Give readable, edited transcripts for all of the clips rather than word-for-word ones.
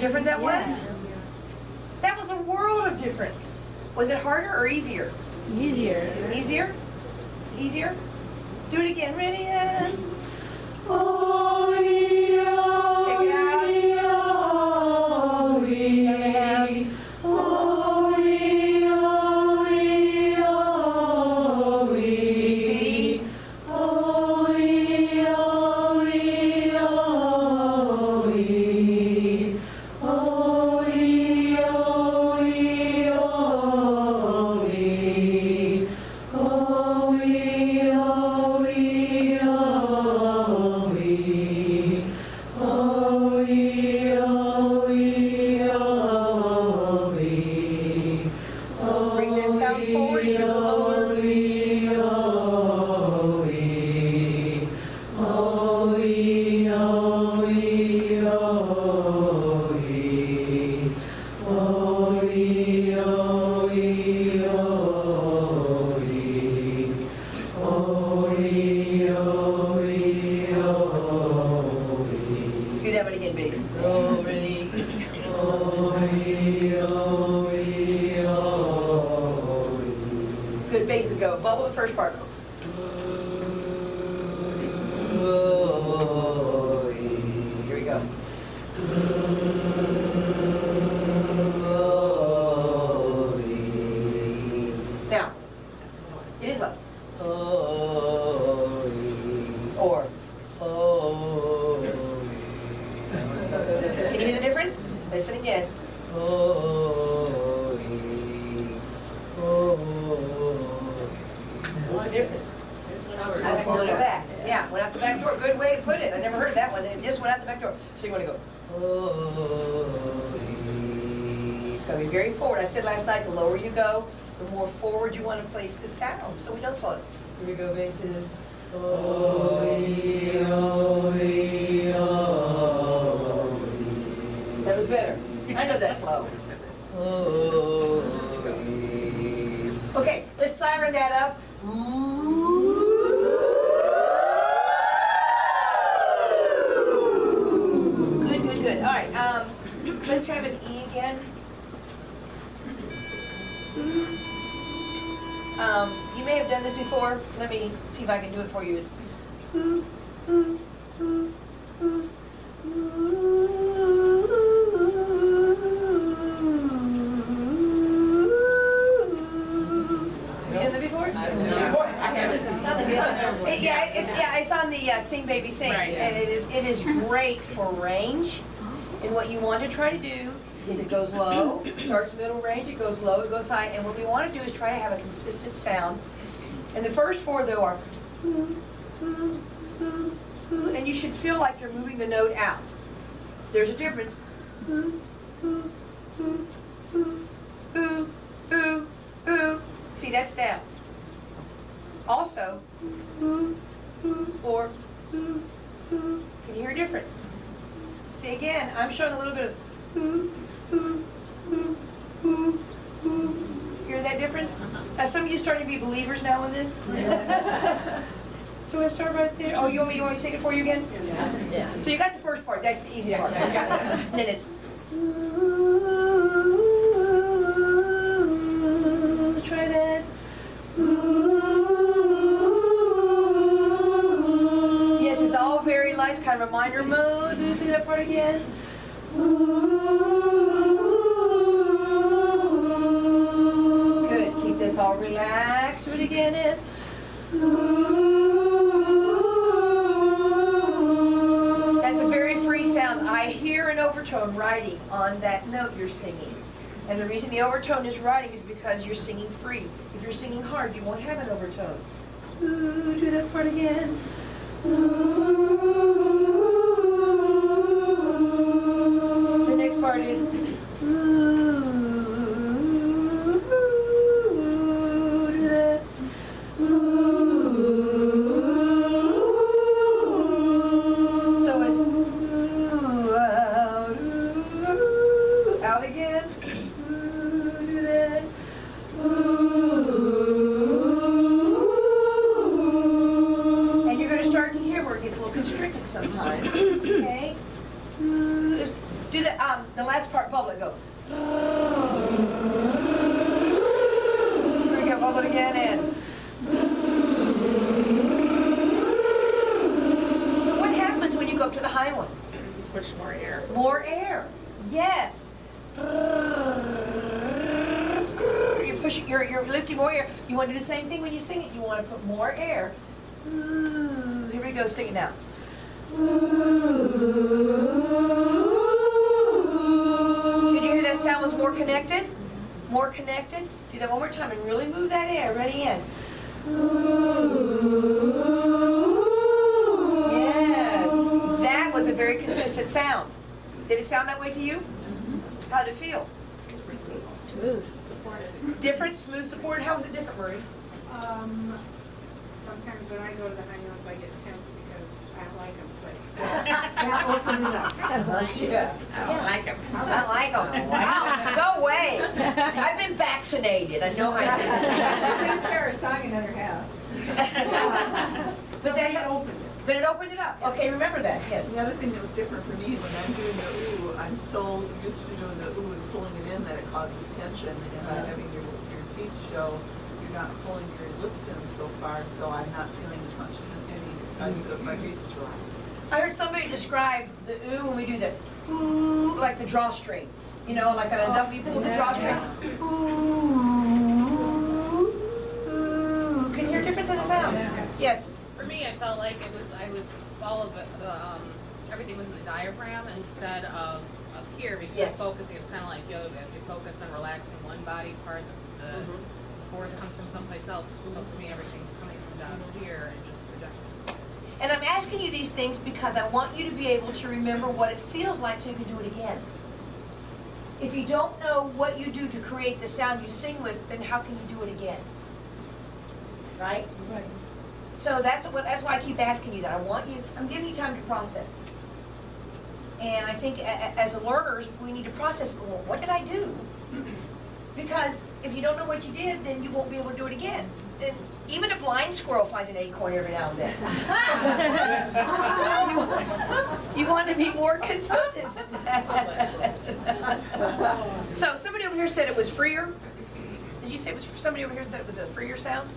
different that was? That was a world of difference. Was it harder or easier? Easier. Easier? Easier? Do it again. Ready? And take it out. Easy. Bring that sound forward. You lower. Do that one again, bass. Oh, ready? Good, basses go. Bubble the first part. Here we go. Now, it is like or. Can you hear the difference? Listen again. What's the difference? I'm pulling it back. Yeah, went out the back door. Good way to put it. I never heard that one. It just went out the back door. So you want to go. It's going to be very forward. I said last night, the lower you go, the more forward you want to place the sound, so we don't slow it. Here we go, basses. That was better. I know that's low. Okay, let's siren that up. Good, good, good. All right, let's have an E again. You may have done this before. Let me see if I can do it for you. It's it's on the Sing Baby Sing, right, and it is great for range. And what you want to try to do is it goes low, starts middle range, it goes low, it goes high, and what we want to do is try to have a consistent sound. And the first four though are, and you should feel like you're moving the note out. There's a difference. See, that's down. Also, or, can you hear a difference? See, again, I'm showing a little bit of, hear that difference? Now, some of you starting to be believers now in this? So let's start right there. Oh, you want me to sing it for you again? Yes. Yeah. So you got the first part, that's the easy part. And then it's, try that. Yes, it's all very light, it's kind of a minor mode. Do that part again. Good, keep this all relaxed. Do it again. And that's a very free sound. I hear an overtone riding on that note you're singing. And the reason the overtone is riding is because you're singing free. If you're singing hard, you won't have an overtone. Do that part again. The next part is. Do that. So it's out again. Do that. And you're going to start to hear where it gets a little constricted sometimes. Okay? Just Do the last part, bubble it, go. Here we go, bubble it again, and. So what happens when you go up to the high one? Push more air. More air, yes. You're pushing, you're lifting more air. You want to do the same thing when you sing it. You want to put more air. Here we go, sing it now. Did you hear that sound was more connected? More connected? Do that one more time and really move that air. Ready, in. Yes. That was a very consistent sound. Did it sound that way to you? How did it feel? Smooth. Supported. Different, smooth, supported. How was it different, Marie? Sometimes when I go to the high notes, I get tense because I don't like them, but That opened it up. Yeah. I don't like them. I like them. Wow, no way. I've been vaccinated. I know I Let's hear a song another half. did. But then it opened it. But it opened it up. Okay, remember that. Yes. The other thing that was different for me, when I'm doing the ooh, I'm so used to doing the ooh and pulling it in that it causes tension. And by having your teeth show, you're not pulling your lips in so far, so I'm not feeling as much my face is relaxed. I heard somebody describe the ooh when we do the ooh, like the drawstring. You know, like on a duff, you pull the drawstring. Ooh, ooh. Can you hear a difference in the sound? Yes. For me, I felt like I was all of it, everything was in the diaphragm instead of up here because Yes. you're focusing. It's kind of like yoga. If you focus on relaxing one body part, the force comes from someplace else. So for me, everything's coming from down here and just projecting. And I'm asking you these things because I want you to be able to remember what it feels like so you can do it again. If you don't know what you do to create the sound you sing with, then how can you do it again? Right? Right. So that's why I keep asking you that. I'm giving you time to process. And I think as learners, we need to process, well, what did I do? Because if you don't know what you did, then you won't be able to do it again. And even a blind squirrel finds an acorn every now and then. you want to be more consistent than that. So somebody over here said it was freer. Did you say it was, somebody over here said it was a freer sound?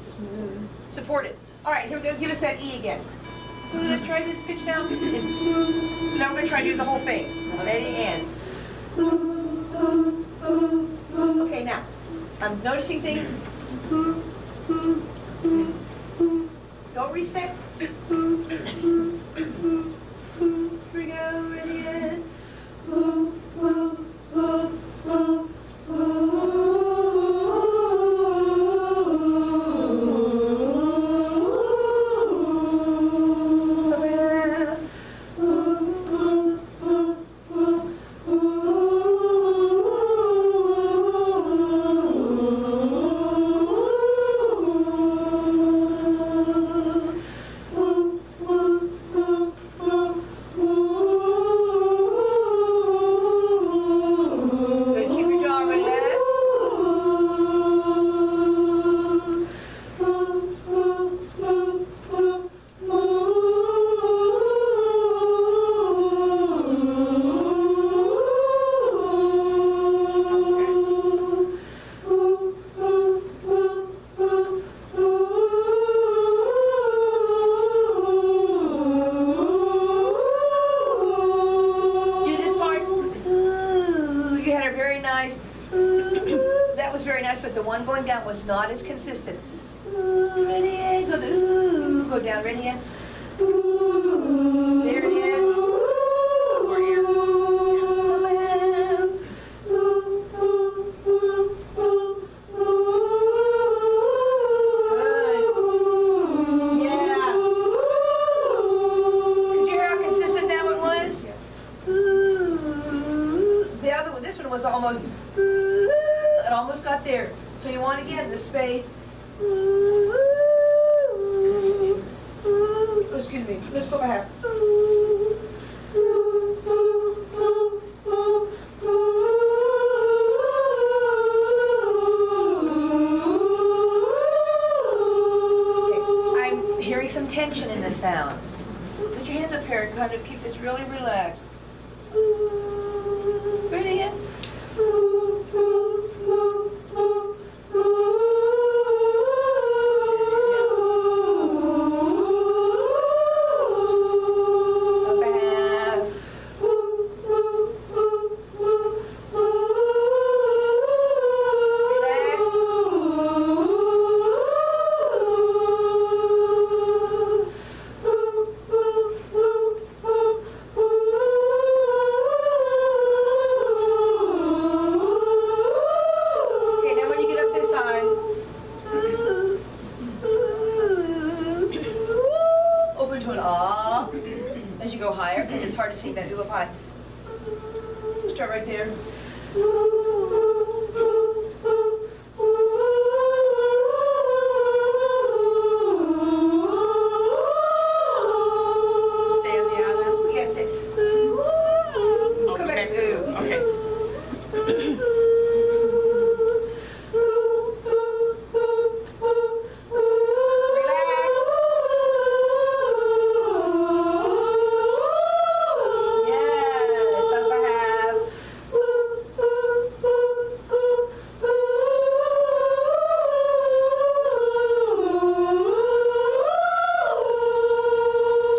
Smooth. Supported. All right, here we go. Give us that E again. Ooh, let's try this pitch now. Now we're going to try to do the whole thing. Ready, and. Okay, now. I'm noticing things. Don't reset. Here we go. Ready, and. Going down was not as consistent. Ooh, ready, and go, ooh, go down, ready, and ooh, there it is. More ear. Good. Yeah. Did you hear how consistent that one was? Ooh. The other one, this one was almost, ooh, it almost got there. So you want again the space. Ooh, ooh, ooh. Oh, excuse me. Let's go back. Ooh, ooh, ooh, ooh, ooh, ooh. Okay, I'm hearing some tension in the sound. Put your hands up here and kind of keep this really relaxed. Breathe in. Up a half. Okay, now when you get up this high, open to an ah as you go higher, because it's hard to sing that ooh up high. Start right there. Stay on the island. Yes, stay. Oh, Come back to, to. okay. Yes, up a half.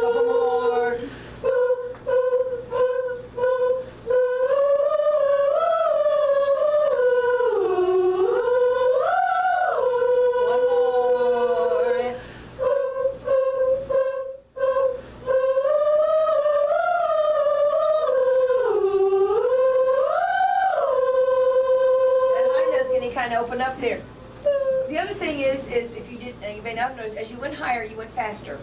Couple more. One more. That high note's getting kind of open up there. The other thing is if you did, and you may not have noticed, as you went higher, you went faster.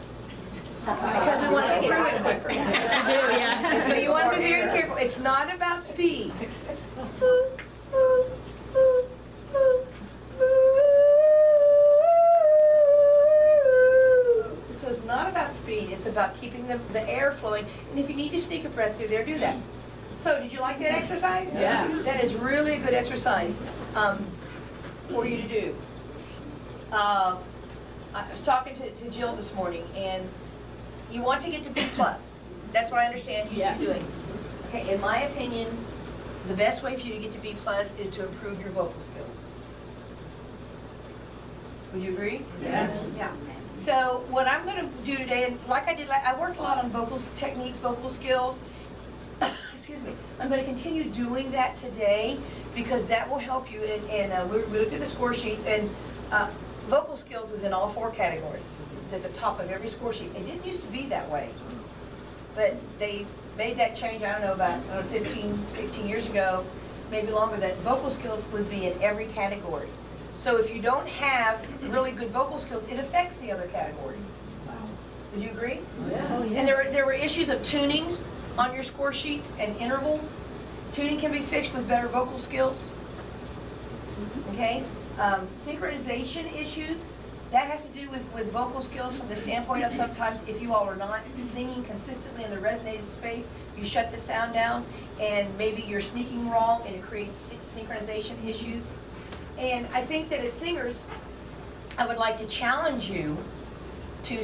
Because we want to get through it quicker. And so you want to be very careful. It's not about speed. So it's not about speed, it's about keeping the air flowing. And if you need to sneak a breath through there, do that. So did you like that exercise? Yes. That is really a good exercise for you to do. I was talking to Jill this morning, and you want to get to B+. That's what I understand you're doing. Okay, in my opinion, the best way for you to get to B+ is to improve your vocal skills. Would you agree? Yes. Yeah. So what I'm going to do today, and like I did, I worked a lot on vocal techniques, vocal skills. Excuse me. I'm going to continue doing that today because that will help you. And we looked at the score sheets, and vocal skills is in all 4 categories. It's at the top of every score sheet. It didn't used to be that way, but they made that change. I don't know, about 15, 16 years ago, maybe longer. That vocal skills would be in every category. So if you don't have really good vocal skills, it affects the other categories. Would you agree? Oh, yeah. And there were issues of tuning on your score sheets and intervals. Tuning can be fixed with better vocal skills. Okay? Synchronization issues, that has to do with vocal skills from the standpoint of sometimes if you all are not singing consistently in the resonated space, you shut the sound down and maybe you're sneaking wrong and it creates synchronization issues. And I think that as singers, I would like to challenge you to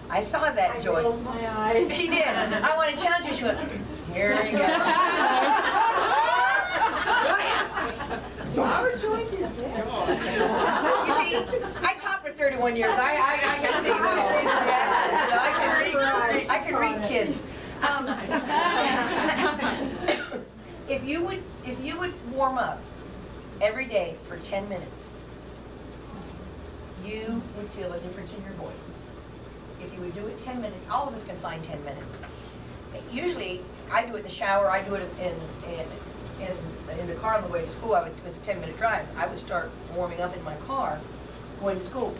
I saw that, Joy. I rolled my eyes. She did. I want to challenge you. She went, here you go. Our Joy did that. You see, I taught for 31 years. I can see the reaction. I can read kids. If you would warm up every day for 10 minutes, you would feel a difference in your voice. If you would do it 10 minutes, all of us can find 10 minutes. Usually, I do it in the shower, I do it in the car on the way to school. It was a 10-minute drive. I would start warming up in my car going to school.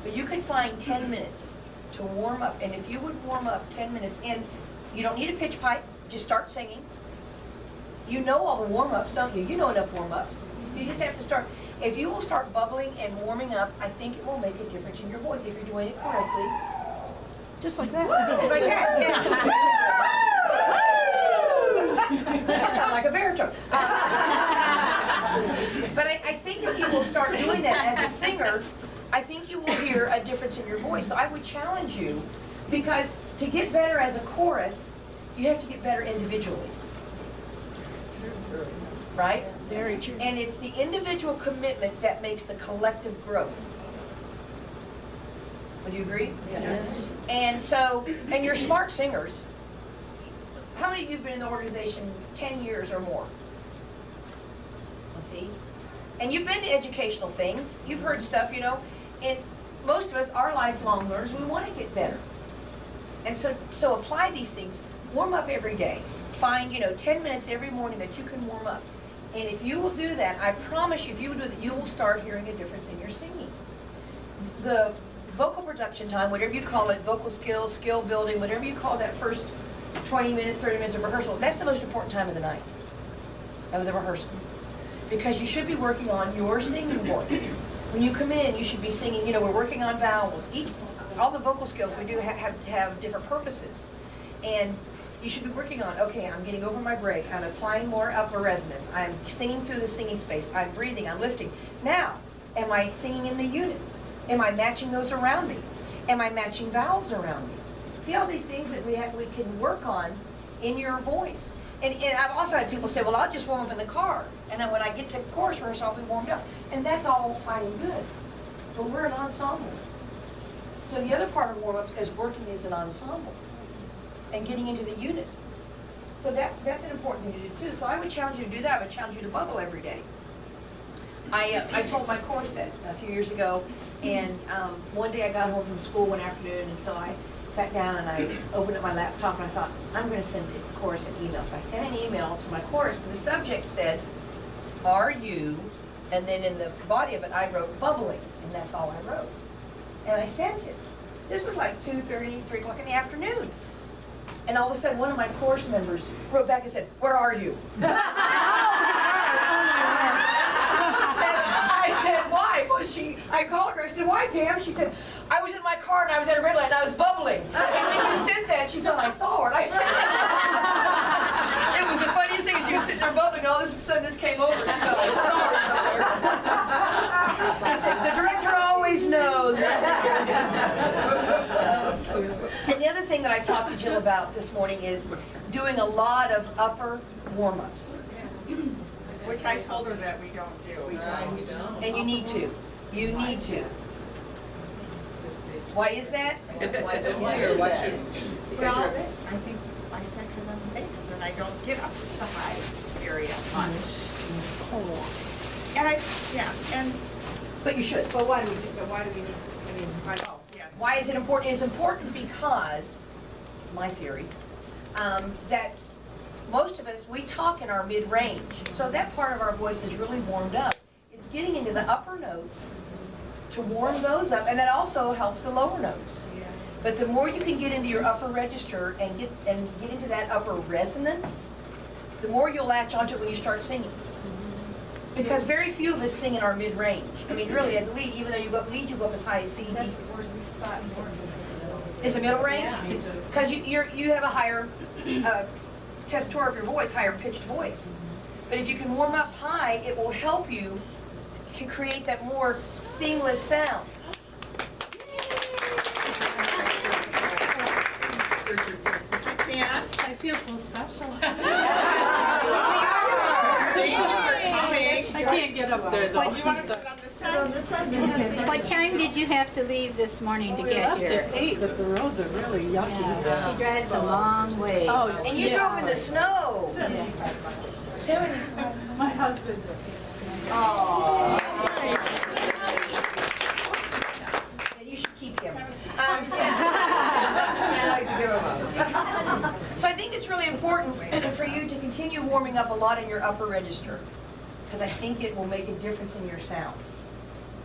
But you can find 10 minutes to warm up, and if you would warm up 10 minutes, and you don't need a pitch pipe, just start singing. You know all the warm-ups, don't you? You know enough warm-ups. You just have to start. If you will start bubbling and warming up, I think it will make a difference in your voice if you're doing it correctly. Just like that. Just like that, yeah. That sounds like a baritone. But I think if you will start doing that as a singer, I think you will hear a difference in your voice. So I would challenge you, because to get better as a chorus, you have to get better individually. Right? Very true. And it's the individual commitment that makes the collective growth. Would you agree? Yes. And so, and you're smart singers. How many of you have been in the organization 10 years or more? Let's see. And you've been to educational things. You've heard stuff, you know. And most of us are lifelong learners. We want to get better. And so apply these things. Warm up every day. Find, 10 minutes every morning that you can warm up. And if you will do that, I promise you, if you will do that, you will start hearing a difference in your singing. The vocal production time, whatever you call it, vocal skills, skill building, whatever you call that first 20 minutes, 30 minutes of rehearsal, that's the most important time of the night, of the rehearsal. Because you should be working on your singing voice. When you come in, you should be singing, we're working on vowels. All the vocal skills we do have different purposes. And you should be working on, okay, I'm getting over my break, I'm applying more upper resonance, I'm singing through the singing space, I'm breathing, I'm lifting. Now, am I singing in the unit? Am I matching those around me? Am I matching vowels around me? See all these things that we can work on in your voice. And I've also had people say, well, I'll just warm up in the car. And then when I get to chorus rehearsal, I'll be warmed up. And that's all fine and good. But we're an ensemble. So the other part of warm-ups is working as an ensemble and getting into the unit. So that's an important thing to do too. So I would challenge you to do that. I would challenge you to bubble every day. I told my chorus that a few years ago, and one day I got home from school one afternoon, and so I sat down and I opened up my laptop and I thought, I'm going to send the chorus an email. So I sent an email to my chorus, and the subject said, "Are you?" And then in the body of it, I wrote bubbling, and that's all I wrote. And I sent it. This was like 2:30, 3 o'clock in the afternoon. And all of a sudden, one of my chorus members wrote back and said, "Where are you?" I said, "Why?" Well, I called her. I said, "Why, Pam?" She said, "I was in my car and I was at a red light and I was bubbling." And when you said that, she thought I saw her. And I said, it was the funniest thing. She was sitting there bubbling, and all of a sudden this came over. And I thought I saw her somewhere. I said, "The director always knows." And the other thing that I talked to Jill about this morning is doing a lot of upper warm-ups. Which I told her that we don't do. We don't. And you need to. You need to. Why is that? Why shouldn't Well, I think I said because I'm bass and I don't get up to the high area much. And But you should. but why do we need? I mean, I know. Yeah. Why is it important? It's important because, my theory, that most of us, we talk in our mid-range. So that part of our voice is really warmed up. It's getting into the upper notes to warm those up, and that also helps the lower notes. Yeah. But the more you can get into your upper register and get into that upper resonance, the more you'll latch onto it when you start singing. Because very few of us sing in our mid-range. I mean, really, as a lead, even though you go up lead, you go up as high as C, D. Where's the spot in yours? Is it middle range? Because you have a higher tessitura of your voice, higher pitched voice. But if you can warm up high, it will help you to create that more seamless sound. I feel so special. I can't get up there though. Do you want to sit on this side? What time did you have to leave this morning to get here? 8, but the roads are really yucky. Yeah, she drives a long way. Oh, And you drove in the snow. 75. My husband. Oh. You should keep him. I like to give him up. So I think it's really important for you to continue warming up a lot in your upper register, because I think it will make a difference in your sound,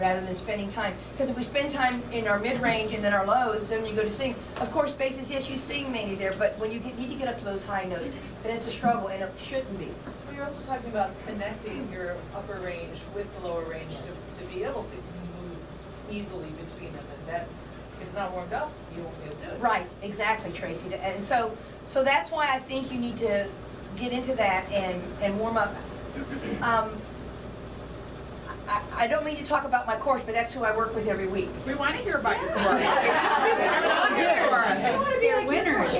rather than spending time. Because if we spend time in our mid-range and then our lows, then when you go to sing, of course, basses, yes, you sing mainly there, but when you need to get up to those high notes, then it's a struggle, and it shouldn't be. Well, you're also talking about connecting your upper range with the lower range to be able to move easily between them, and that's, if it's not warmed up, you won't be able to do it. Right, exactly, Tracy. And so that's why I think you need to get into that and warm up. I don't mean to talk about my course, but that's who I work with every week. We want to hear about your chorus. I want to be like winners.